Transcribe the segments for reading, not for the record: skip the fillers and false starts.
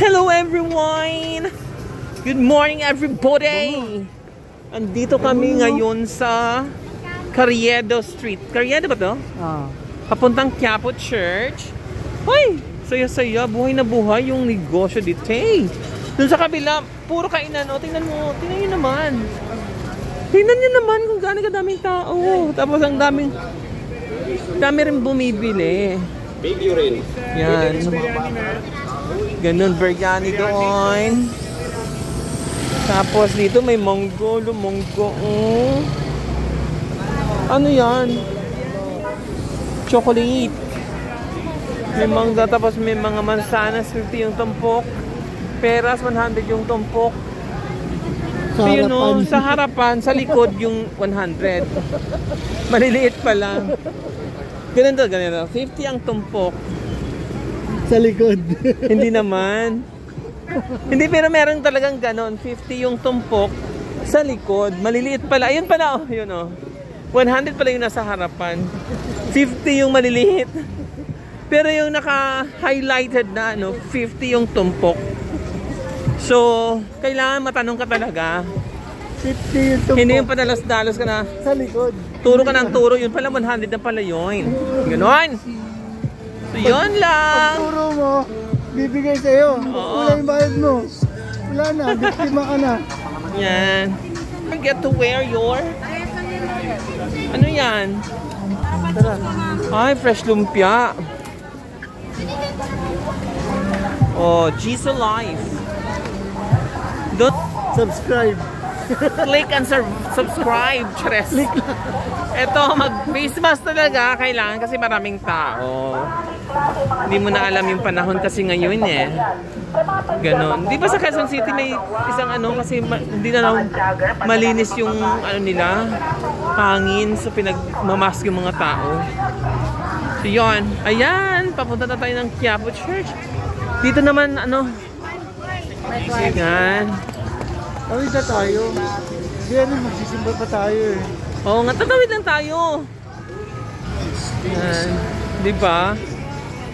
Hello everyone! Good morning everybody! Andito kami ngayon sa Carriedo Street. Carriedo ba to? Papuntang Quiapo Church. Hoy! Saya-saya, buhay na buhay yung negosyo dito. Hey! Doon sa kabila, puro kainan. O, tingnan mo. Tingnan nyo naman. Tingnan nyo naman kung gaano kadaming tao. Tapos ang dami rin bumibili. Baby rin. Yan. Ganun, biryani doon. Tapos dito may monggo. Ano yan? Chocolate. May mangga, tapos may mga mansanas, 50 yung tumpok. Peras, 100 yung tumpok. So yun o, sa harapan, sa likod yung 100. Maliliit pa lang. Ganito. 50 ang tumpok. Sa likod. Hindi naman. Hindi, pero meron talagang ganon. 50 yung tumpok sa likod. Maliliit pala. Ayun pala, oh. Yun, oh. 100 pala yung nasa harapan. 50 yung maliliit. Pero yung naka-highlighted na, 50 yung tumpok. So, kailangan matanong ka talaga. 50 yung tumpok. Hindi yung padalos-dalos ka na. Sa likod. Turo ka ng turo. Yun pala, 100 na pala yun. Ganon. So, yun lang. Pag turo mo, bibigay sa'yo. Wala yung bayad mo. Wala na, biktima ka na. Yan. Forget to wear your... Ano yan? Tara. Ay, fresh lumpia. Oh, G's Alive. Don't Subscribe. click and subscribe. Tres. Ito, mag-face mask talaga kailangan kasi maraming tao. Hindi mo na alam yung panahon kasi ngayon eh. Ganon. Di ba sa Quezon City may isang kasi hindi na lang malinis yung nila, hangin, so pinagmamask yung mga tao. So yun. Ayan, papunta na tayo ng Quiapo Church. Dito naman Ayan. Tawid na tayo. Hindi magsisimba pa tayo eh. Oo nga, tatawid lang tayo. Ayan. Di ba?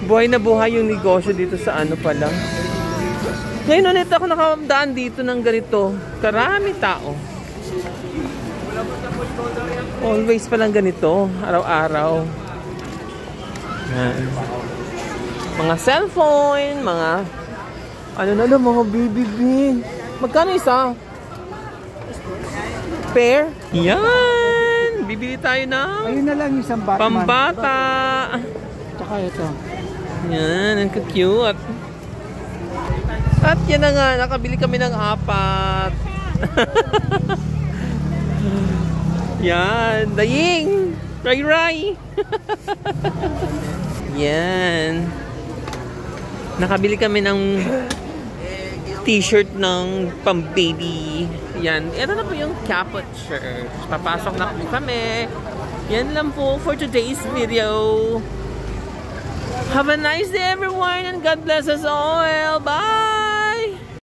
Buhay na buhay yung negosyo dito sa pala. Ngayon ulit ako nakadaan dito ng ganito. Karami tao. Always palang ganito. Araw-araw. Mga cellphone, mga mga BBB. Magkano isa? Pair? Yan! Bibili tayo ng Ayun na lang isang Batman. pambata. Tsaka ito. Yan, ang cute. At yan na nga, nakabili kami ng 4. Yan, daying! Ray! Yan. Nakabili kami ng t-shirt ng pang-baby. Yan. Ito na po yung Quiapo Church. Papasok na po kami. Yan lang po for today's video. Have a nice day everyone and God bless us all. Bye!